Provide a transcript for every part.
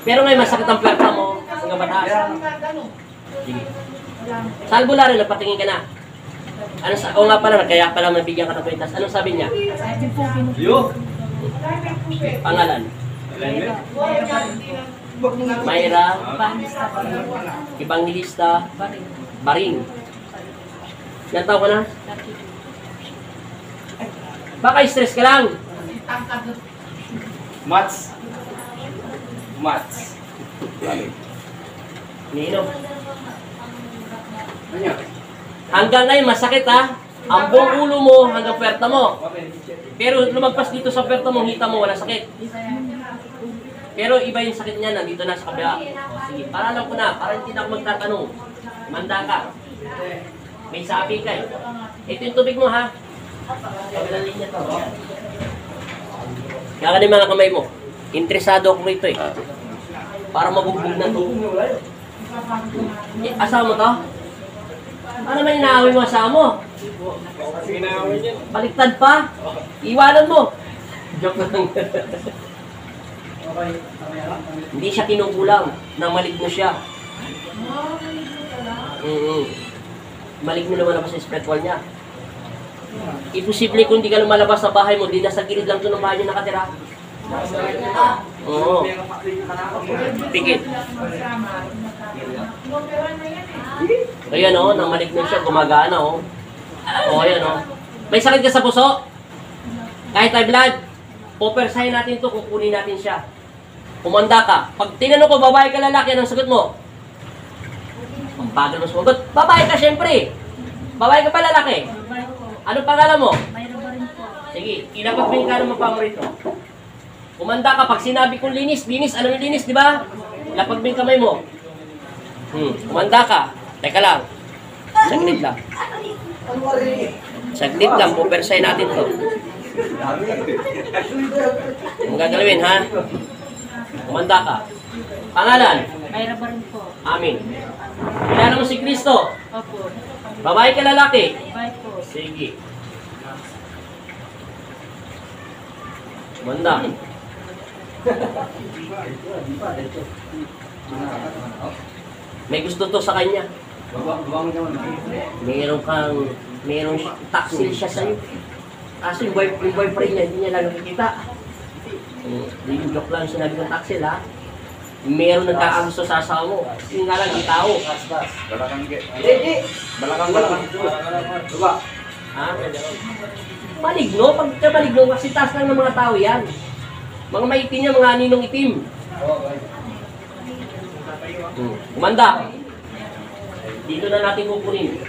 Pero ngayon, masakit ang puwerta mo hanggang mataas. Sige. Sa albularyo, napatingin ka na. Ano sa, o nga pala, kaya pala mabigyan ka ng kwintas. Anong sabi niya? Pangalan? Mayra, Evangelista, Baring. Ilan taon ka na? Baka stress ka lang. Mats. Nino. Hanggang ngayon, masakit ha. Ang buong ulo mo hanggang puwerta mo. Pero lumagpas dito sa puwerta mo, hita mo, wala sakit. Pero iba yung sakit niya, nandito na sa kabila. Sige, para alam ko na, para hindi na ako magtatanong. Manda ka. May sabi ka eh. Ito yung tubig mo ha. Kabilang linya to. Kaya ka mga kamay mo. Interesado ako rito eh. Para mabugbog na ito. Asawa mo to? Ano naman inaaway mo asawa mo? Baliktad pa? Iwanan mo. Joke lang. Hindi siya kinukulang na maligno siya. Maligno naman ako sa spiritual niya. Imposible kung hindi ka lumalabas sa bahay mo, di nasa gilid lang ito ng bahay niya nakatira. Oo. Pikit. Ayan o, nang maligno siya, gumagana o. O, ayan o. May sakit ka sa puso? Kahit high blood, popersahin natin ito, kukunin natin siya. Kumanda ka. Pag tinanong ko, babae ka lalaki, anong sagot mo? Ang bagal mo sumagot. Babae ka syempre. Babae ka pa lalaki? Anong pangalan mo? Sige, ilapag mo yung ka naman pa mo rito. Kumanda ka, pag sinabi kong linis, ano yung linis, di ba? Ilapag mo yung kamay mo. Kumanda ka. Teka lang. Saglit lang. Saglit lang, pupersahin natin to. Ang gagalawin, ha? Kumanda ka. Pangalan? Mayra ba rin po? Amin. Kilala mo si Kristo? Opo. Babae ka lalaki? Babae po. Sige. Kumanda. May gusto to sa kanya. Merong taksil siya sa'yo. Kaso yung boyfriend niya, hindi niya lang nakikita. Yung joke lang sinabi ng taksil ha. Meron nagkakagusto sa asawa mo. Yung nga lang, yung tao. Balakang. Ha? Maligno? Pagka maligno, kasi taas lang ng mga tao yan. Mga maitim niya, mga aninong itim. Kumanda. Dito na natin kukunin.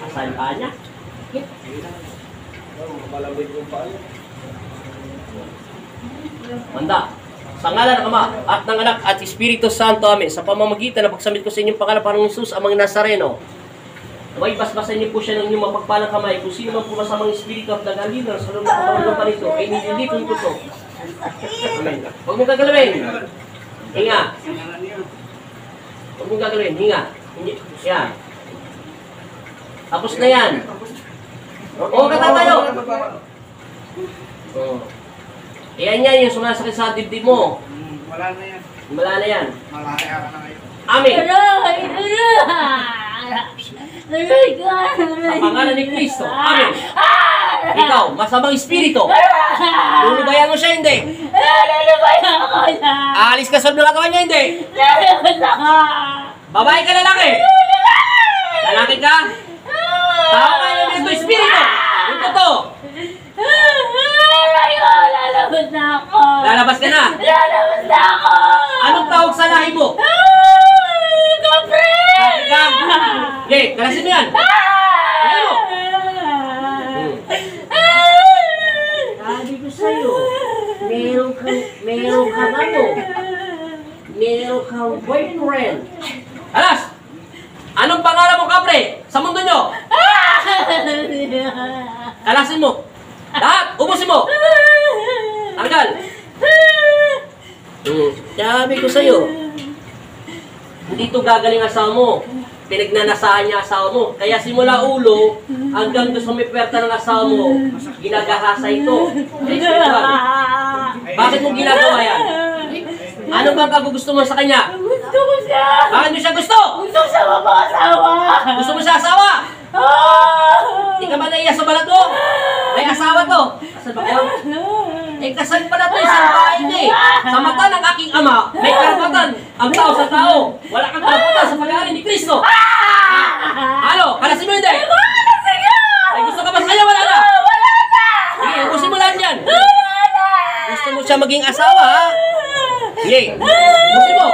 Asan ka niya? Manda. Sa ngalan ng Ama at ng Anak at Espiritu Santo, Amen. Sa pamamagitan na pagsamit ko sa inyong pangalan, Panginoong Hesus, ang mga Nazareno. May basbasan niyo po siya ng inyong mapagpalang kamay. Kung sino man po masamang espiritu at nag-alinan sa loob ng katawan ng panito, ay nililipon ko to. Amen. Huwag mong gagalawin. Hinga. Huwag mong gagalawin. Hinga. Yan. Tapos na yan. Oo, katatayo. Oo. Ayan yan, yung sumasakit sa dibdib mo. Wala na yan. Wala na yan. Malaya ka na ngayon. Amen. Sa pangalan ni Kristo. Amen. Ikaw, masamang espiritu. Lulubayan mo siya, hindi. Lulubayan ako na. Aalis ka sa nagawa niya, hindi. Lulubayan ako. Babae ka, lalaki. Lalaki ka. Tao ka yung dito, espiritu. Yung totoo. Lalabas na ako. Lalabas ka na. Lalabas na ako. Anong tawag sa lahi mo? Kapre! Okay, kalasin mo yan. Ano mo? Sabi ko sa'yo, meron kang ano? Meron kang boyfriend. Alas! Anong pangalan mo, kapre? Sa mundo nyo? Kalasin mo. Lahat! Ubusin mo! Tanggal! Sabi ko sa'yo, hindi ito gagaling asawa mo. Pinagnanasahan niya asawa mo. Kaya simula ulo, hanggang doon sa may pwerta ng asawa mo, ginagahasa ito. Ay, Bakit mo ginagawa yan? Ano ba gusto mo sa kanya? Gusto ko siya! Bakit mo siya gusto? Gusto ko siya mapakasawa! Gusto mo siya asawa? Hindi ka ba naiya sa balat mo? May asawa to. Kasal ba kayo? Eh, kasal pala to, isang bahay niya eh. Sa mata ng aking ama, may karapatan ang tao sa tao. Wala kang karapatan sa pag-aari ni Kristo. Ano? Kalasin mo hindi? Ay, gusto ka ba sa kanya? Wala na. Wala na! Sige, ubusin mo lang yan. Wala na! Gusto mo siya maging asawa, ha? Sige, ubusin mo.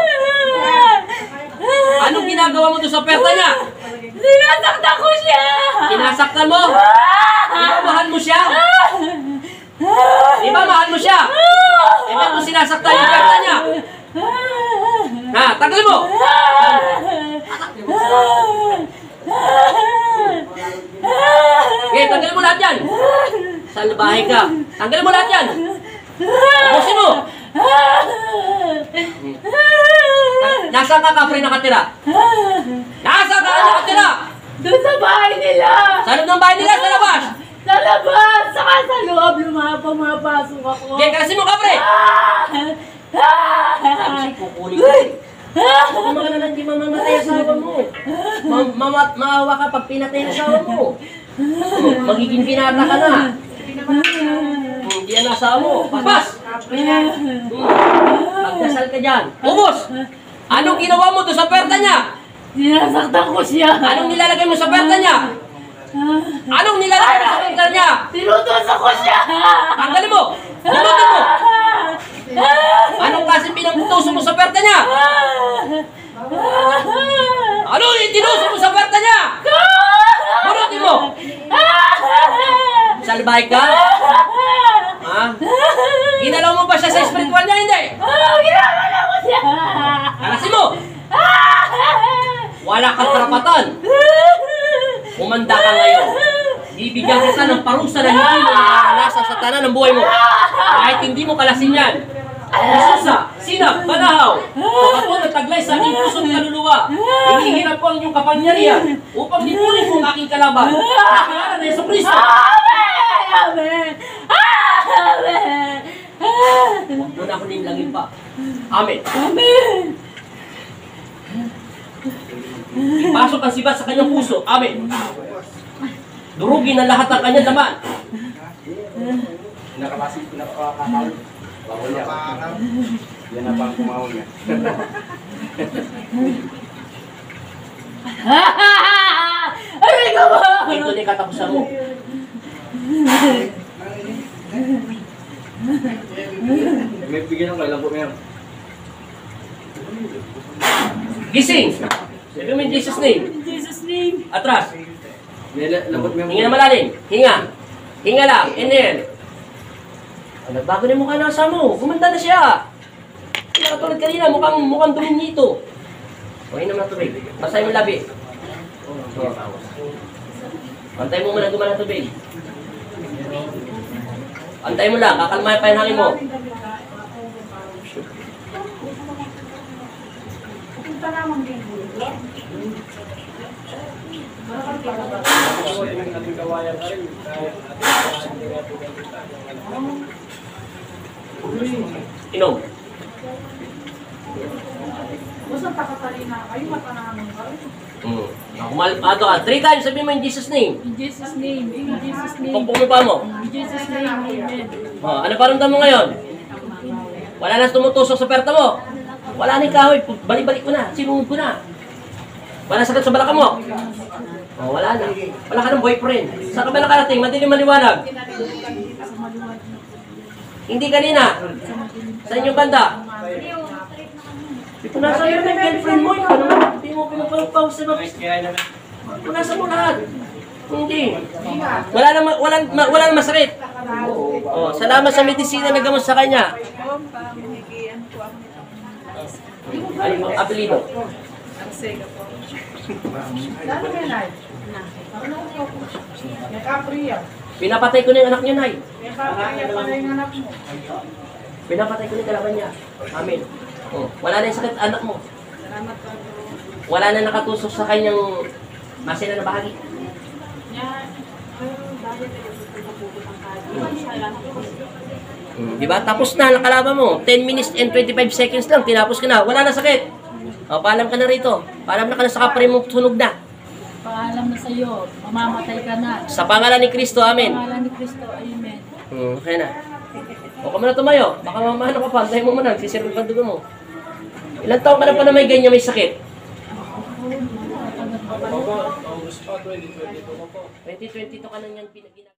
Anong ginagawa mo doon sa perta niya? Sinasaktan ko siya! Sinasaktan mo? Di ba mahal mo siya? Di ba mahal mo siya? Eh, ba't mo sinasaktan yung perta niya? Ha, tagal mo! Okay, tanggalin mo lahat yan! Salbahe ka! Tanggalin mo lahat yan! Ubusin mo! Nasaan ka, Kapre, nakatira? Nasaan ka nakatira? Doon sa bahay nila! Sa loob ng bahay nila, sa labas! Sa labas! Saka sa loob, pumapasok ako! Okay, kalasin mo, Kapre! Sabi siya, kukunin ko. Huwag mo magalala, hindi mamamatay ang asawa mo. Maawa ka pag pinatay ang asawa mo. Magiging binata ka na. Hindi yan asawa mo. Paspas! Magdasal ka dyan. Ubus! Anong ginawa mo doon sa perta niya? Sinasaktan ko siya! Anong nilalagay mo sa perta niya? Anong nilalagay mo sa perta niya? Tinutusok ko siya! Tanggalin mo! Bunutin mo! Anong klaseng pinagtuso mo sa perta niya? Ano yung tinuso mo sa perta niya? Bunutin mo! Salbahe ka? Ha? Ginalaw mo ba siya sa spiritual niya? Hindi! Ginagala ko siya! Kalasin mo! Wala kang karapatan! Umanda ka ngayon. Bibigyan kita ng parusa na hindi mo nararanasan sa tanan ng buhay mo. Kahit hindi mo kalasin yan. Isusa, sinap, banahaw. Ako nagtaglay sa aking pusong kaluluwa. Hinihirap ko ang iyong kapangyarihan upang lipunin ko ang aking kalaban. Sa pangalan ng Jesucristo. Amen! Amen! Amen! Huwag mo na ako nimlangin pa. Amen. Amen! Ipasok ang sibat sa kanyang puso. Amen. Durugin ang lahat ng kanyang laman. Pinakakakal. Bawal yan. Yan na pang kumawal niya. Aray ko ba? Ito na yung katapusan mo. May bigyan ng kailan po meron. Gising! Sabi mo in Jesus' name. In Jesus' name. Atras. May labot meron. Hinga na malalim. Hinga. Hinga lang. Inhale. Nagbago na yung mukha ng asawa mo. Gumanda na siya. Hindi na katulad kanina. Mukhang duminito. Okay naman na tubig. Basahin mo labi. Antay mo muna gumana tubig. Antay mo lang. Kakalmahin pa yung hangin mo. Inom. Basta takatalina kayo, matanaman kayo. Kumalpado ka. 3 times sabi mo in Jesus' name. In Jesus' name. In Jesus' name. Pagpong mo pa mo. In Jesus' name. Amen. Ano paramdam mo ngayon? Wala na tumutusok sa perta mo. Wala na yung kahoy. Balik-balik ko na. Sinunod ko na. Wala sakit sa balakang mo. Wala na. Wala ka ng boyfriend. Saan ka ba nakarating? Madilim maliwanag. Hindi kanina. Sa inyong banda. Ito nasa iyo na yung girlfriend mo. Ikaw naman. Hindi mo pinapalagpaw sa mga. Punasan mo lahat. Hindi. Wala na masakit. Salamat sa medisina na gamot sa kanya. Ano yung apelido? Lalo nga, Nay. May kapriya. Pinapatay ko na yung anak niya, Nay. May kapriya pala yung anak mo. Pinapatay ko na yung kalaban niya. Amen. Wala na yung sakit anak mo. Salamat po. Wala na nakatusok sa kanyang masina na bahagi. Yan. Dahil tayo sa pagpupulot ang kayo. Di ba? Tapos na, nakalaban mo. 10 minutes and 25 seconds lang, tinapos ka na. Wala na sakit. O, paalam ka na rito. Paalam na ka na sa kapre mo, sunog na. Paalam na sa iyo, mamamatay ka na. Sa pangalan ni Kristo, amen. Pangalan ni Kristo, amen. Okay na. O, ka muna tumayo. Baka mamahano ka pa, antayin mo muna, sisiril ka dugo mo. Ilang taon ka na pa na may ganyan, may sakit? 2022 ka na yan pinag